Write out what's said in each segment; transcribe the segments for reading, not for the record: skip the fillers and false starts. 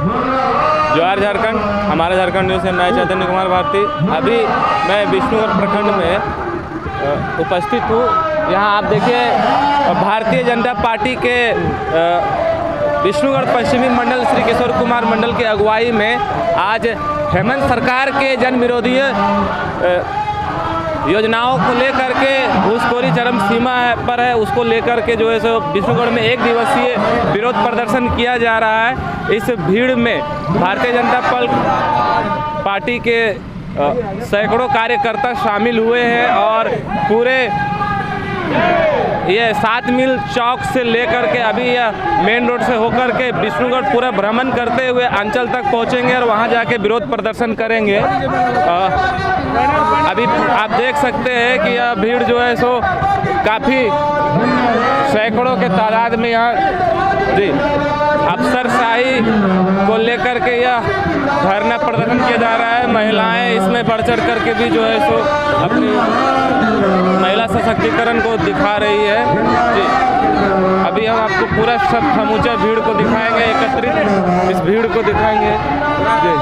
जोहार झारखंड। हमारे झारखंड न्यूज़ से मैं चैतन्य कुमार भारती। अभी मैं विष्णुगढ़ प्रखंड में उपस्थित हूँ। यहाँ आप देखिए भारतीय जनता पार्टी के विष्णुगढ़ पश्चिमी मंडल श्री किशोर कुमार मंडल की अगुवाई में आज हेमंत सरकार के जन विरोधी योजनाओं को लेकर के घूसखोरी चरम सीमा पर है, उसको लेकर के जो है सो विष्णुगढ़ में 1 दिवसीय विरोध प्रदर्शन किया जा रहा है। इस भीड़ में भारतीय जनता पार्टी के सैकड़ों कार्यकर्ता शामिल हुए हैं और पूरे ये 7 मील चौक से लेकर के अभी यह मेन रोड से होकर के विष्णुगढ़ पूरा भ्रमण करते हुए अंचल तक पहुंचेंगे और वहां जाके विरोध प्रदर्शन करेंगे। अभी आप देख सकते हैं कि यह भीड़ जो है सो काफ़ी सैकड़ों के तादाद में यहाँ जी अफसरशाही को लेकर के यह धरना प्रदर्शन किया जा रहा है। महिलाएं इसमें बढ़ चढ़ करके भी जो है सो अपनी महिला सशक्तिकरण को दिखा रही है जी। अभी हम आपको पूरा समूचा भीड़ को दिखाएंगे, एकत्रित इस भीड़ को दिखाएंगे जी।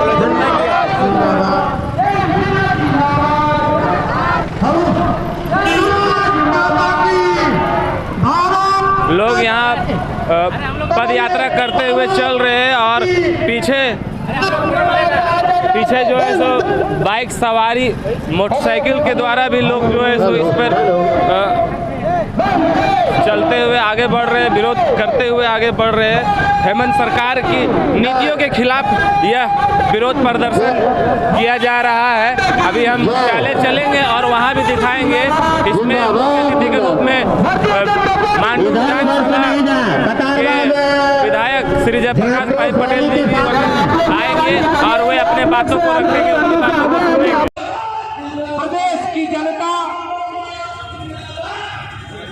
लोग यहाँ पद यात्रा करते हुए चल रहे हैं और पीछे जो है सो बाइक सवारी मोटरसाइकिल के द्वारा भी लोग जो है सो इस पर चलते हुए आगे बढ़ रहे हैं, विरोध करते हुए आगे बढ़ रहे हैं। हेमंत सरकार की नीतियों के खिलाफ यह विरोध प्रदर्शन किया जा रहा है। अभी हम पहले चलेंगे और वहां भी दिखाएंगे। इसमें अतिथि के रूप में माननीय विधायक श्री जयप्रकाश भाई पटेल जी आएंगे और वे अपने बातों को रखेंगे, उनकी बातों को सुनेंगे। प्रदेश की जनता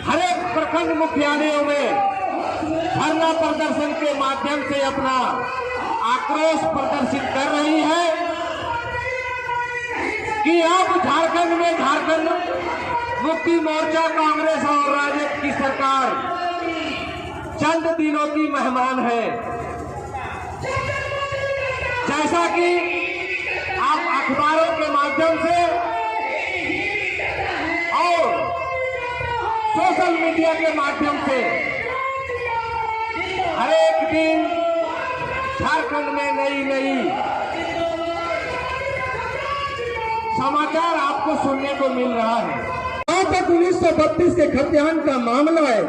हर एक प्रखंड मुख्यालयों में धरना प्रदर्शन के माध्यम से अपना आक्रोश प्रदर्शित कर रही है कि अब झारखंड मुक्ति मोर्चा कांग्रेस और राजद की सरकार चंद दिनों की मेहमान है। जैसा कि आप अखबारों के माध्यम से और सोशल मीडिया के माध्यम से हर एक दिन झारखंड में नई समाचार आपको सुनने को मिल रहा है। जहां तक 1932 के खतियान का मामला है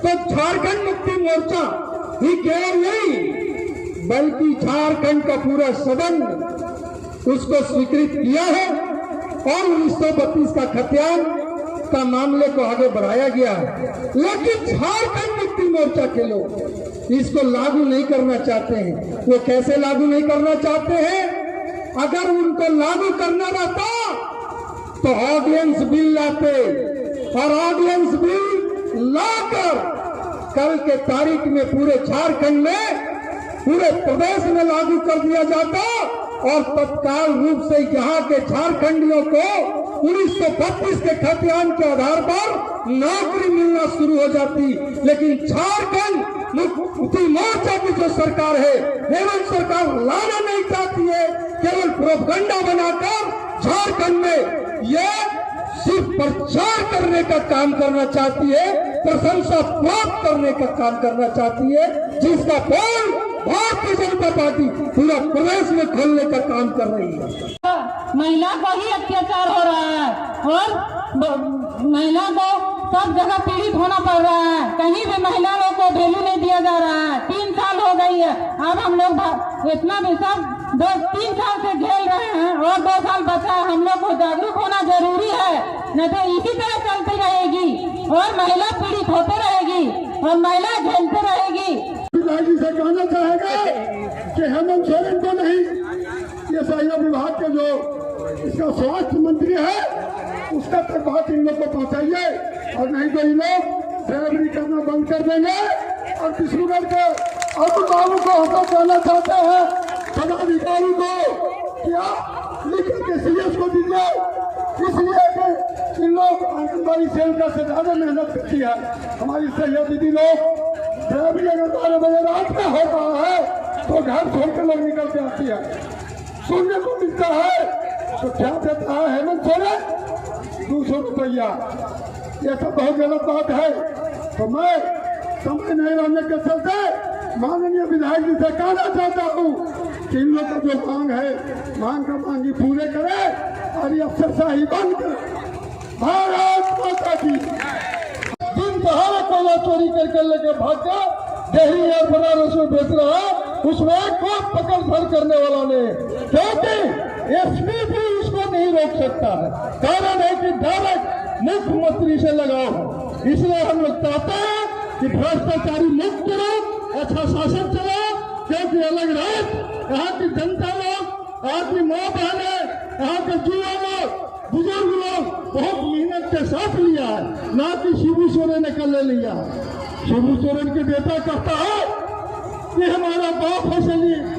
तो झारखंड मुक्ति मोर्चा ही केवल नहीं बल्कि झारखंड का पूरा सदन उसको स्वीकृत किया है और 1932 का खतियान का मामले को आगे बढ़ाया गया है। लेकिन झारखंड मुक्ति मोर्चा के लोग इसको लागू नहीं करना चाहते हैं। वो कैसे लागू नहीं करना चाहते हैं? अगर उनको लागू करना रहता तो ऑर्डिनेंस बिल लाते और ऑर्डिनेंस बिल लाकर कल के तारीख में पूरे झारखंड में पूरे प्रदेश में लागू कर दिया जाता और तत्काल रूप से यहाँ के झारखंडियों को 1932 के खतियान के आधार पर नौकरी मिलना शुरू हो जाती। लेकिन झारखंड मुक्ति मोर्चा की जो सरकार है, हेमंत सरकार लाना नहीं चाहती है, केवल प्रोपगंडा बनाकर झारखंड में ये सिर्फ प्रचार करने का काम करना चाहती है, प्रशंसा प्राप्त करने का काम करना चाहती है, जिसका पोल भारतीय जनता पार्टी पूरा प्रदेश में खोलने का काम कर रही है। महिला का ही अत्याचार हो रहा है और महिला को सब जगह पीड़ित होना पड़ रहा है। कहीं भी महिला लोग को वैल्यू नहीं दिया जा रहा है। 3 साल हो गई है, अब हम लोग इतना भी सब 2-3 साल से झेल रहे हैं और 2 साल बचा है। हम लोग को जागरूक होना जरूरी है, नहीं तो इसी तरह चलती रहेगी और महिला पीड़ित होते रहेगी और महिला झेलते रहेगी। जी से कहना चाहेगा कि हेमंत सोरेन को नहीं, ये सहयोग विभाग के जो इसका स्वास्थ्य मंत्री है उसका तक बात इन लोग को पहुंचाइए और नहीं तो इन लोग ड्राइवरी करना बंद कर देंगे। और विष्णुगढ़ के अधिकारियों को हटा देना चाहते हैं, पदाधिकारी को क्या लिखित के सीएस को दीजिए, इसलिए कि इन लोग आंगनबाड़ी सेविका से ज्यादा मेहनत करती है। हमारी सहयोग दीदी लोग ड्राइवरी अगर 12 बजे रात में होता है तो घर छोड़कर लोग निकल के आती है। सुनने को मिलता है तो क्या देता है हेमंत सोरेन 200 रुपया। यह सब बहुत गलत बात है। तो मैं समय नहीं रहने के चलते माननीय विधायक जी से कहना चाहता हूँ कि इन लोग का जो मांग है मांगी पूरे करे और ये अफसरशाही बंद करे। भारत माता की। दिन दहाड़े कोयला चोरी करके लेके भाग गया, दिल्ली या बनारस में बेच रहा है, उसमें कोई पकड़ धर करने वाला नहीं, क्योंकि एसपी भी उसको नहीं रोक सकता है। कारण है कि डायरेक्ट मुख्यमंत्री से लगाओ। इसलिए हम लोग चाहते हैं कि भ्रष्टाचारी मुक्त करो, अच्छा शासन चलाओ, क्योंकि अलग रात यहाँ की जनता लोग, यहाँ की माँ बहने, यहाँ के युवा लोग, बुजुर्ग लोग बहुत मेहनत के साथ लिया है, ना कि शिबू सोरेन ने कल लिया। शिबू सोरेन के बेटा कहता है कि हमारा बाप है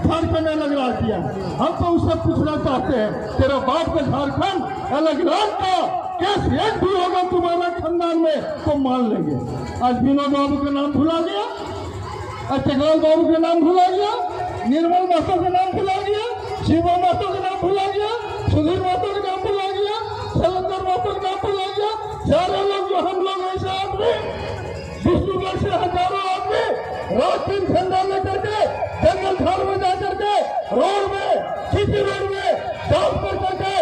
झारखंड अलग राज दिया। हम तो उससे पूछना चाहते हैं, तेरा बाप का झारखंड अलग राज का केस एक भी होगा तुम्हारा खानदान में तो मान लेंगे। आज विनोद बाबू का नाम भुला गया, आज चकलाल बाबू का नाम भुला गया, निर्मल महतो का नाम भुला गया, शिवा महतो का नाम भुला गया, सुधीर महतो का नाम भुला गया, सलंदर महतो का नाम भुला गया। सारे लोग जो हम लोग ऐसे आदमी विष्णुगढ़ से हजारों आदमी रात दिन झंडा लेकर के जंगल झाड़ में जाकर के रोड में सिटी रोड में साफ कर करके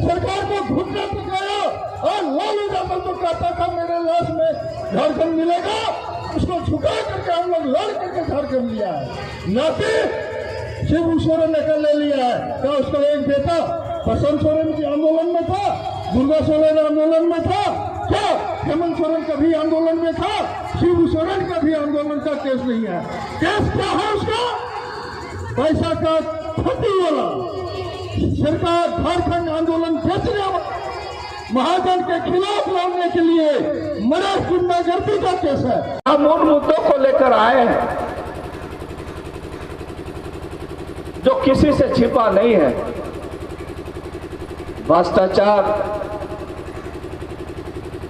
सरकार को घुटना पकाया और लालू यादव को कहता था मेरे लाश में झारखंड मिलेगा, उसको झुका करके हम लोग लड़ करके झारखंड लिया है। नाती शिबू सोरेन ने कर ले लिया है। क्या उसका एक बेटा प्रशांत सोरेन के आंदोलन में था, दुर्गा सोरेन आंदोलन में था, क्या हेमंत सोरेन का भी आंदोलन में था, शिबू सोरेन का भी आंदोलन का केस नहीं है। केस क्या है उसका? पैसा का ठगी वाला सरकार झारखंड आंदोलन बेचने वाला महाजन के खिलाफ लड़ने के लिए मरा गुंडागर्दी का केस है। हम उन मुद्दों को लेकर आए हैं जो किसी से छिपा नहीं है। भ्रष्टाचार,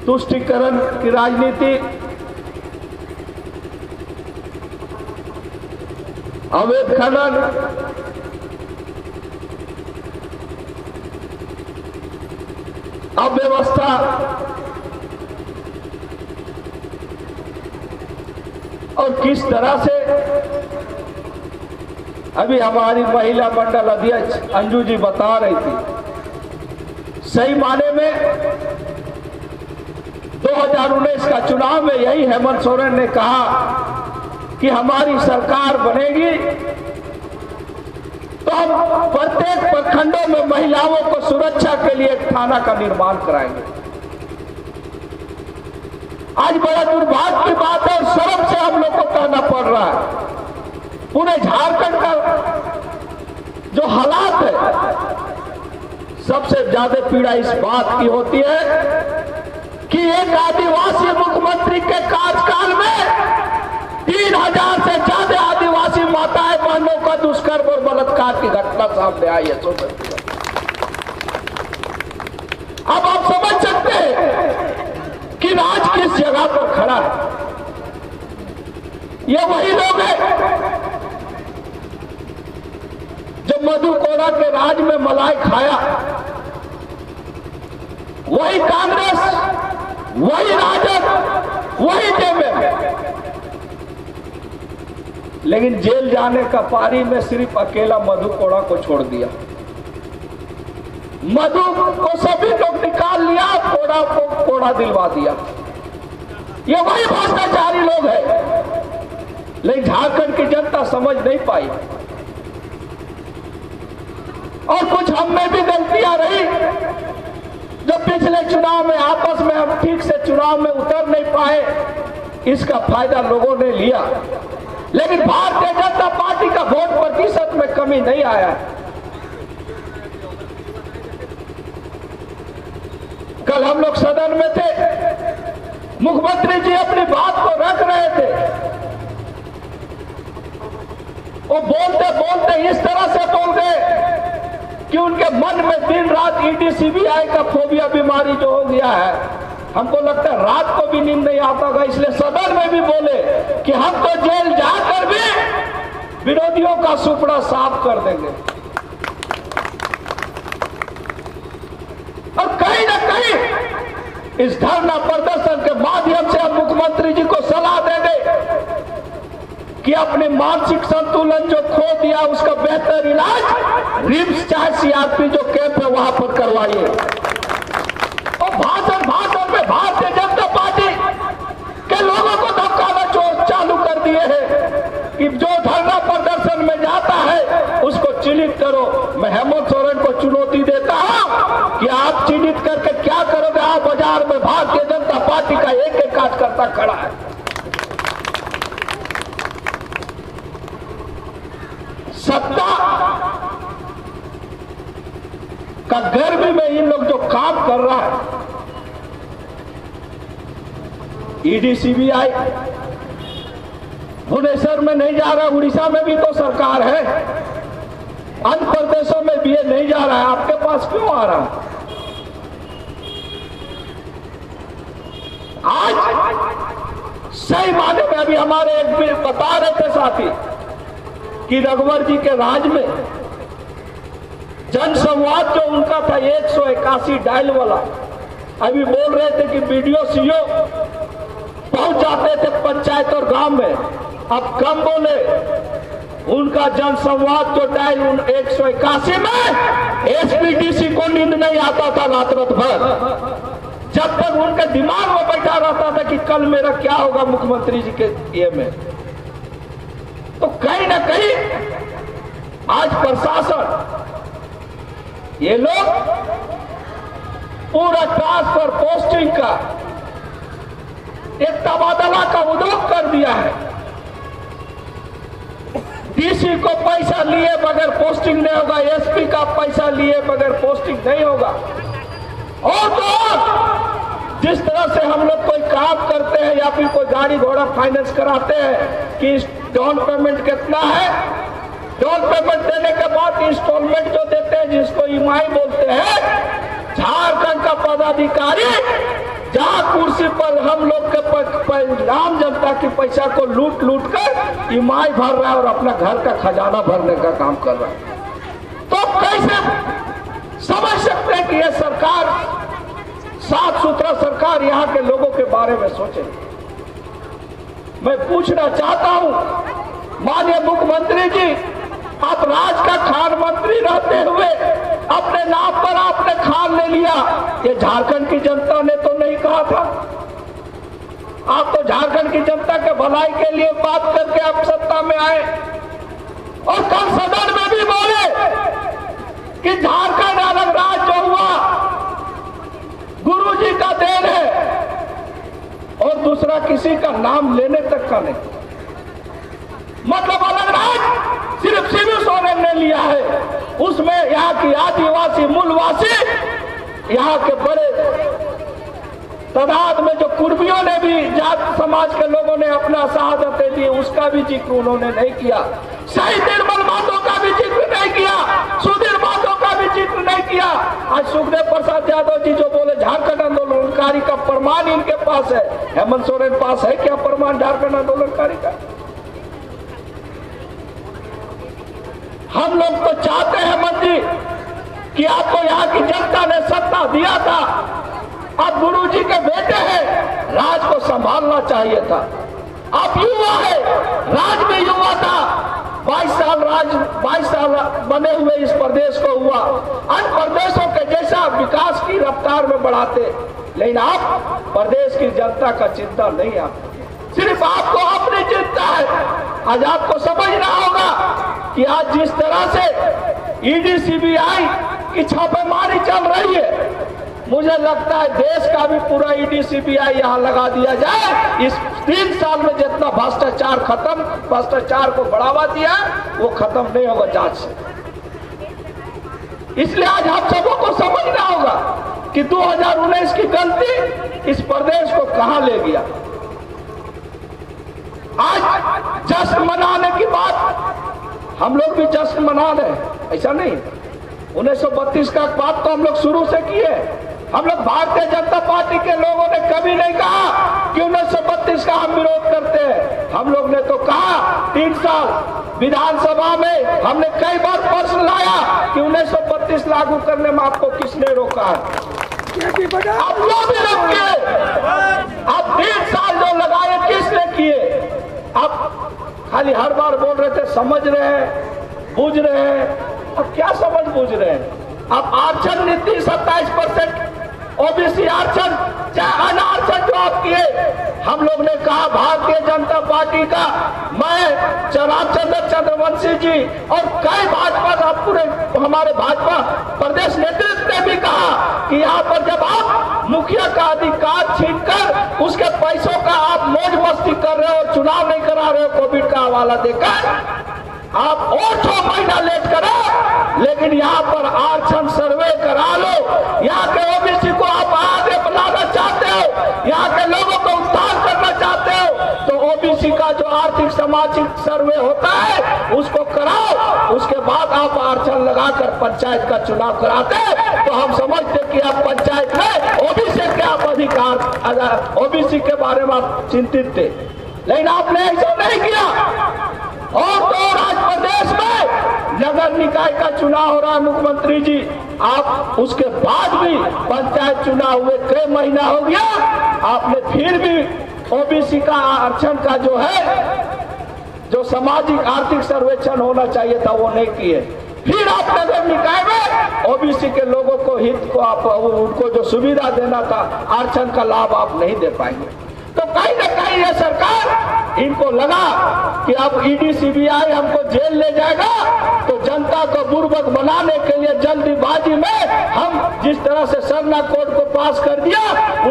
तुष्टीकरण की राजनीति, अवैध खनन, अव्यवस्था, और किस तरह से अभी हमारी महिला मंडल अध्यक्ष अंजू जी बता रही थी, सही माने में 2019 का चुनाव में यही हेमंत सोरेन ने कहा कि हमारी सरकार बनेगी तो हम प्रत्येक प्रखंडों में महिलाओं को सुरक्षा के लिए एक थाना का निर्माण कराएंगे। आज बड़ा दुर्भाग्य की बात है और शर्म से हम लोग को कहना पड़ रहा है, पूरे झारखंड का जो हालात है, सबसे ज्यादा पीड़ा इस बात की होती है कि एक आदिवासी मुख्यमंत्री के कार्यकाल में 3000 से ज्यादा आदिवासी माताएं बहनों का दुष्कर्म और बलात्कार की घटना सामने आई है। अब आप समझ सकते हैं कि राज किस जगह पर खड़ा है। ये वही लोग हैं जो मधु कोड़ा के राज में मलाई खाया, वही कांग्रेस, वही राजद, वही जेएमएम, लेकिन जेल जाने का पारी में सिर्फ अकेला मधु कोड़ा को छोड़ दिया। मधु को सभी लोग निकाल लिया, कोड़ा को कोड़ा दिलवा दिया। ये वही भ्रष्टाचारी लोग हैं, लेकिन झारखंड की जनता समझ नहीं पाई और कुछ हम में भी गलतियां रही। जो पिछले चुनाव में आपस में हम ठीक से चुनाव में उतर नहीं पाए, इसका फायदा लोगों ने लिया, लेकिन भारतीय जनता पार्टी का वोट प्रतिशत में कमी नहीं आया। कल हम लोग सदन में थे, मुख्यमंत्री जी अपनी बात को रख रहे थे, वो बोलते बोलते इस तरह से बोल गए कि उनके मन में दिन रात ईडी सीबीआई का फोबिया बीमारी जो हो गया है। हमको लगता है रात को भी नींद नहीं आता होगा, इसलिए सदन में भी बोले कि हम तो जेल जाकर भी विरोधियों का सुपड़ा साफ कर देंगे। और कहीं ना कहीं इस धरना प्रदर्शन के माध्यम से हम मुख्यमंत्री जी को सलाह देंगे कि अपने मानसिक संतुलन जो खो दिया उसका बेहतर इलाज रिम्स चाहे सीआरपी जो कैंप है वहां पर करवाइए। और भाषण में भारतीय जनता पार्टी के लोगों को धमकाना चालू कर दिए हैं कि जो धरना प्रदर्शन में जाता है उसको चिन्हित करो। मैं हेमंत सोरेन को चुनौती देता हूं कि आप चिन्हित करके क्या करोगे। आप बाजार में भारतीय जनता पार्टी का एक एक कार्यकर्ता खड़ा है। सत्ता का गर्व में इन लोग जो काम कर रहा है, ईडी सीबीआई भुवनेश्वर में नहीं जा रहा, उड़ीसा में भी तो सरकार है, अन्य प्रदेशों में भी ये नहीं जा रहा है, आपके पास क्यों आ रहा है? आज सही माने में अभी हमारे एक बता रहे थे साथी कि रघुवर जी के राज में जनसंवाद जो उनका था 181 डायल वाला, अभी बोल रहे थे कि वीडियो सीओ पहुंच जाते थे पंचायत और गांव में, अब कम बोले। उनका जनसंवाद जो डायल 181 में एसपीडीसी को नींद नहीं आता था रात भर, जब तक उनके दिमाग में बैठा रहता था कि कल मेरा क्या होगा मुख्यमंत्री जी के ये में। तो कहीं ना कहीं आज प्रशासन ये लोग पूरा ट्रांसफर पोस्टिंग का एक तबादला का उद्योग कर दिया है। डीसी को पैसा लिए बगैर पोस्टिंग नहीं होगा, एसपी का पैसा लिए बगैर पोस्टिंग नहीं होगा। और तो जिस तरह से हम लोग कोई काम करते हैं या फिर कोई गाड़ी घोड़ा फाइनेंस कराते हैं कि डाउन पेमेंट कितना है, डाउन पेमेंट देने के बाद इंस्टॉलमेंट जो देते हैं जिसको ईएमआई बोलते हैं, झारखंड का पदाधिकारी जहां कुर्सी पर हम लोग के आम जनता की पैसा को लूट कर ईएमआई भर रहा है और अपना घर का खजाना भरने का काम कर रहा है। तो कैसे समझ सकते हैं कि यह सरकार साफ सुथरा सरकार यहाँ के लोगों के बारे में सोचे। मैं पूछना चाहता हूं माननीय मुख्यमंत्री जी, आप राज्य का खान मंत्री रहते हुए अपने नाम पर आपने खान ले लिया, ये झारखंड की जनता ने तो नहीं कहा था। आप तो झारखंड की जनता के भलाई के लिए बात करके आप सत्ता में आए और कल सदन में भी बोले कि झारखंड अलग राज्य हुआ गुरु जी का देन है, और दूसरा किसी का नाम लेने तक का नहीं। मतलब अलग राज्य सिर्फ शिबू सोरेन ने लिया है, उसमें यहाँ की आदिवासी मूलवासी यहाँ के बड़े तादाद में जो कुर्मियों ने भी जात समाज के लोगों ने अपना शहादतें दी, उसका भी जिक्र उन्होंने नहीं किया। शहीद निर्मल महतो का भी जिक्र नहीं किया, सुधीर महतो का भी जिक्र नहीं किया। आज सुखदेव प्रसाद यादव जी जो बोले झारखंड आंदोलनकारी का प्रमाण इनके पास है, हेमंत सोरेन पास है क्या प्रमाण झारखंड आंदोलनकारी का? हम लोग तो चाहते हैं मंत्री कि आपको यहाँ की जनता ने सत्ता दिया था, आप गुरु जी के बेटे हैं, राज को संभालना चाहिए था। आप युवा है, राज में युवा था, 22 साल बने हुए इस प्रदेश को हुआ, अन्य प्रदेशों के जैसा विकास की रफ्तार में बढ़ाते, लेकिन आप प्रदेश की जनता का चिंता नहीं, आप सिर्फ आपको अपनी चिंता है। आज आपको समझना होगा कि आज जिस तरह से ईडी सीबीआई की छापेमारी चल रही है, मुझे लगता है देश का भी पूरा ईडी सीबीआई यहाँ लगा दिया जाए। इस 3 साल में जितना भ्रष्टाचार को बढ़ावा दिया वो खत्म नहीं होगा जांच से। इसलिए आज आप सबों को समझना होगा कि 2019 की गलती इस प्रदेश को कहां ले गया। आज जश्न मनाने की बात हम लोग भी जश्न मना रहे, ऐसा नहीं। 1932 का बात तो हम लोग शुरू से किए। हम लोग भारतीय जनता पार्टी के लोगों ने कभी नहीं कहा कि 1932 1932 का हम विरोध करते हैं। हम लोग ने तो कहा 3 साल विधानसभा में हमने कई बार प्रश्न लाया कि 1932 लागू करने में आपको किसने रोका है? आप लोग भी रोकिए। आप 1.5 साल जो लगाए किसने किए? आप खाली हर बार बोल रहे थे समझ रहे हैं, बूझ रहे हैं। अब क्या समझ बूझ रहे हैं? अब आरक्षण नीति 27% ओबीसी आरक्षण चाहे अनारक्षण जो आप किए, हम लोग ने कहा भारतीय जनता पार्टी का मैं रामचंद्र चंद्रवंशी जी और कई भाजपा पूरे हमारे भाजपा प्रदेश नेतृत्व ने भी कहा कि यहाँ पर जब आप मुखिया का अधिकार छीनकर उसके पैसों का आप मौज मस्ती कर रहे हो और चुनाव नहीं करा रहे हो कोविड का हवाला देकर, आप और 6 महीना लेट करो, लेकिन यहाँ पर आरक्षण सर्वे करा लो। यहाँ के ओबीसी को आप आगे बनाना चाहते हो, यहाँ के लोगों को उत्थान करना चाहते हो, तो ओबीसी का जो आर्थिक सामाजिक सर्वे होता है उसको कराओ। उसके बाद आप आरक्षण लगाकर पंचायत का चुनाव कराते तो हम समझते कि आप पंचायत में ओबीसी के आप अधिकार, ओबीसी के बारे में आप चिंतित थे, लेकिन आपने ऐसा नहीं किया। और तो आज प्रदेश में नगर निकाय का चुनाव हो रहा है मुख्यमंत्री जी, आप उसके बाद भी पंचायत चुनाव हुए कई महीना हो गया, आपने फिर भी ओबीसी का आरक्षण का जो है जो सामाजिक आर्थिक सर्वेक्षण होना चाहिए था वो नहीं किए। फिर आप नगर निकाय में ओबीसी के लोगों को हित को आप उनको जो सुविधा देना था आरक्षण का लाभ आप नहीं दे पाएंगे। तो कहीं ना कहीं ये सरकार इनको लगा कि अब ईडी सीबीआई हमको जेल ले जाएगा, तो जनता को बुर्बक बनाने के लिए जल्दीबाजी में हम जिस तरह से सरना कोड को पास कर दिया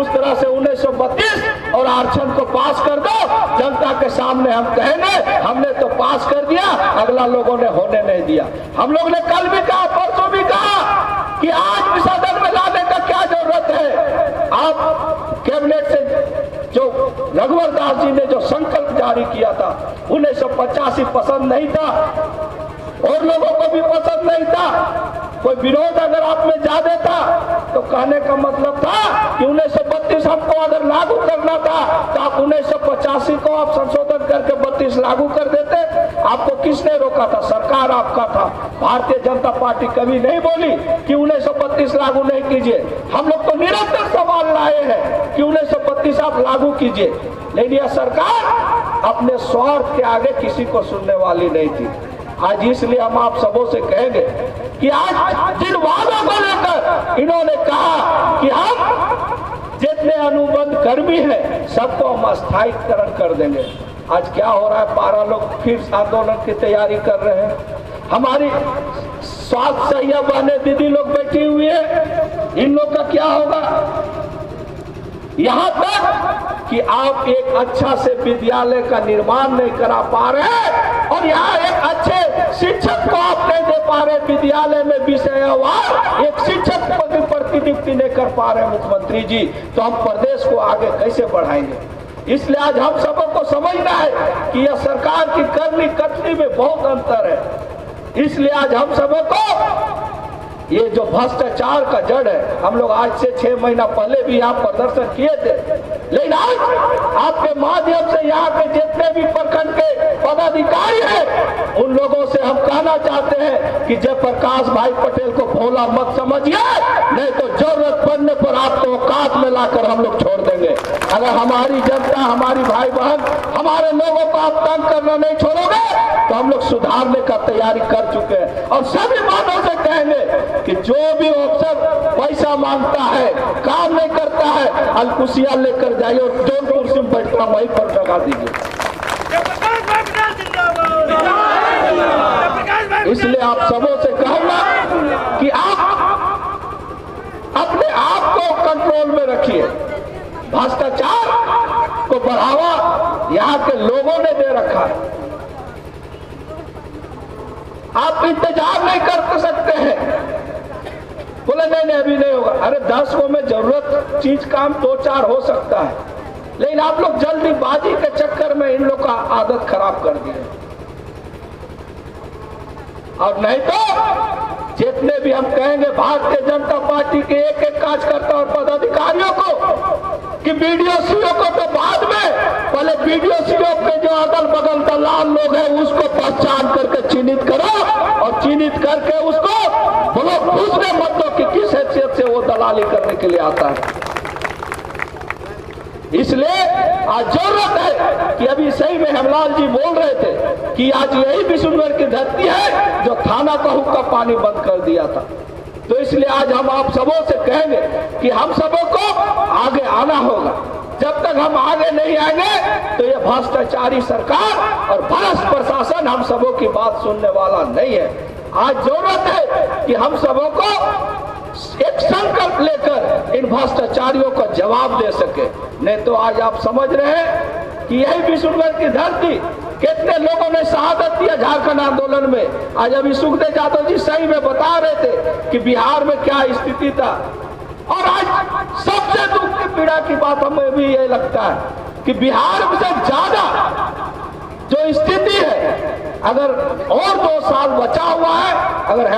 उस तरह से 1932 और आरक्षण को पास कर दो। जनता के सामने हम कहेंगे हमने तो पास कर दिया, अगला लोगों ने होने नहीं दिया। हम लोग ने कल भी कहा, परसों भी कहा कि आज भी सदन में लाने का क्या जरूरत है। आप कैबिनेट से जो रघुवर दास जी ने जो संकल्प जारी किया था 1985 पसंद नहीं था और लोगों को भी पसंद नहीं था। कोई विरोध अगर आप में ज्यादा था तो कहने का मतलब था कि 1932 हमको अगर लागू करना था तो आप 1985 को आप संशोधन करके 32 लागू कर देते। आपको किसने रोका था? सरकार आपका था। भारतीय जनता पार्टी कभी नहीं बोली कि 1932 लागू नहीं कीजिए। हम लोग तो निरंतर सवाल लाए हैं कि 1932 आप लागू कीजिए, लेकिन यह सरकार अपने स्वार्थ के आगे किसी को सुनने वाली नहीं थी। आज इसलिए हम आप सबों से कहेंगे कि आज जिन वादों को लेकर इन्होंने कहा कि हम जितने अनुबंध कर्मी हैं सबको हम अस्थायीकरण कर देंगे, आज क्या हो रहा है? 12 लोग फिर आंदोलन की तैयारी कर रहे हैं। हमारी स्वास्थ्य सहिया बहने दीदी लोग बैठी हुई है, इन लोग का क्या होगा? यहाँ तक कि आप एक अच्छा से विद्यालय का निर्माण नहीं करा पा रहे और यहाँ एक अच्छे शिक्षक को आप नहीं दे पा रहे। विद्यालय में विषयवार एक शिक्षक की प्रतिनियुक्ति नहीं कर पा रहे मुख्यमंत्री जी, तो हम प्रदेश को आगे कैसे बढ़ाएंगे? इसलिए आज हम सबको समझना है कि यह सरकार की करनी कथनी में बहुत अंतर है। इसलिए आज हम सबको ये जो भ्रष्टाचार का जड़ है, हम लोग आज से 6 महीना पहले भी यहाँ प्रदर्शन किए थे, लेकिन आज आपके माध्यम से यहाँ के जितने भी प्रखंड के पदाधिकारी हैं उन लोगों से हम कहना चाहते हैं कि जयप्रकाश भाई पटेल को भोला मत समझिए, नहीं तो जरूरत पड़ने पर आपको औकात में लाकर हम लोग छोड़ देंगे। अगर हमारी जनता, हमारी भाई बहन, हमारे लोगों को आप तंग करना नहीं छोड़ोगे तो हम लोग सुधारने का तैयारी कर चुके हैं और सभी बातों से कहेंगे कि जो भी अफसर पैसा मांगता है, काम नहीं करता है, अलकुशिया लेकर जाइए और जो कुर्सी में बैठता वहीं पर लगा दीजिए। इसलिए आप सबों से कहूंगा कि आप अपने आप को कंट्रोल में रखिए। भ्रष्टाचार को बढ़ावा यहाँ के लोगों ने दे रखा है। आप इंतजार नहीं कर सकते हैं, बोले नहीं अभी नहीं होगा। अरे 10 को में जरूरत चीज काम 2-4 हो सकता है, लेकिन आप लोग जल्दीबाजी के चक्कर में इन लोग का आदत खराब कर दिए। और नहीं तो जितने भी हम कहेंगे भारतीय जनता पार्टी के एक-एक कार्यकर्ता और पदाधिकारियों को कि बीडीओ-सीओ को तो बाद में, पहले बीडीओ-सीओ के जो अगल बगल दलाल लोग हैं उसको पहचान करके चिन्हित करो और चिन्हित करके उसको बोलो घुसने मत दो कि किस हैसियत से वो दलाली करने के लिए आता है। इसलिए आज जरूरत है कि अभी सही में हेमलाल जी बोल रहे थे कि आज यही विशुनगढ़ की धरती है जो थाना का हुक्का पानी बंद कर दिया था। तो इसलिए आज हम आप सबों से कहेंगे कि हम सबों को आगे आना होगा। जब तक हम आगे नहीं आएंगे तो ये भ्रष्टाचारी सरकार और भ्रष्ट प्रशासन हम सबों की बात सुनने वाला नहीं है। आज जरूरत है कि हम सबों को एक संकल्प लेकर इन भ्रष्टाचारियों का जवाब दे सके। नहीं तो आज आप समझ रहे हैं कि यही विशुनगढ़ की धरती, कितने लोगों ने शहादत दिया झारखंड आंदोलन में। आज अभी सुखदेव यादव जी सही में बता रहे थे कि बिहार में क्या स्थिति था। और आज सबसे दुख की पीड़ा की बात हमें भी ये लगता है कि बिहार से ज्यादा जो स्थिति है, अगर और 2 साल बचा हुआ है, अगर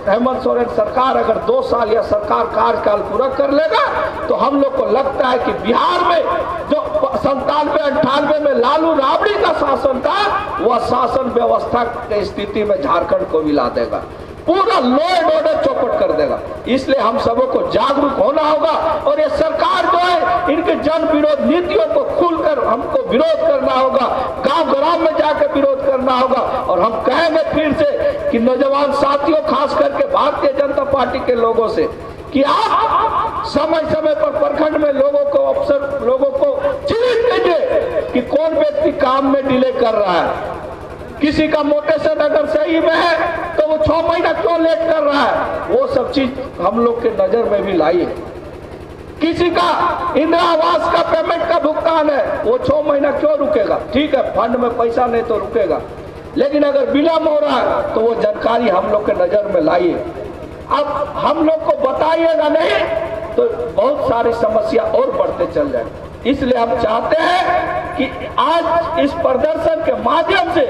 हेमंत सोरेन सरकार अगर 2 साल या सरकार कार्यकाल पूरा कर लेगा तो हम लोग को लगता है कि बिहार में जो 97-98 में लालू राबड़ी का शासन था वह शासन व्यवस्था की स्थिति में झारखंड को मिला देगा, पूरा लॉ एंड ऑर्डर चौपट कर देगा। इसलिए हम सबों को जागरूक होना होगा और ये सरकार जो है इनके जन विरोध नीतियों को खुलकर हमको विरोध करना होगा, गांव-ग्राम में जाकर विरोध करना होगा। और हम कहेंगे फिर से कि नौजवान साथियों, खास करके भारतीय जनता पार्टी के लोगों से, कि आप समय समय पर प्रखंड में लोगों को चिन्हित कीजिए कि कौन व्यक्ति काम में डिले कर रहा है। किसी का मोटेशन अगर सही में है तो वो 6 महीना क्यों लेट कर रहा है, वो सब चीज हम लोग के नजर में भी लाइए। किसी का इंदिरा आवास का पेमेंट का भुगतान है, वो 6 महीना क्यों रुकेगा? ठीक है, फंड में पैसा नहीं तो रुकेगा, लेकिन अगर विलम्ब हो रहा है तो वो जानकारी हम लोग के नजर में लाइए। अब हम लोग को बताइएगा नहीं तो बहुत सारी समस्या और बढ़ते चल जाएंगे। इसलिए हम चाहते हैं कि आज इस प्रदर्शन के माध्यम से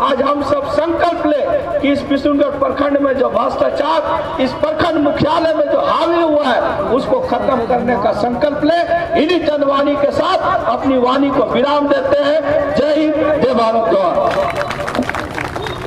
आज हम सब संकल्प लें कि इस विशुनगढ़ प्रखंड में जो भ्रष्टाचार इस प्रखंड मुख्यालय में जो हावी हुआ है उसको खत्म करने का संकल्प लें। इन्हीं चंद वाणी के साथ अपनी वाणी को विराम देते हैं। जय हिंद, जय भारत।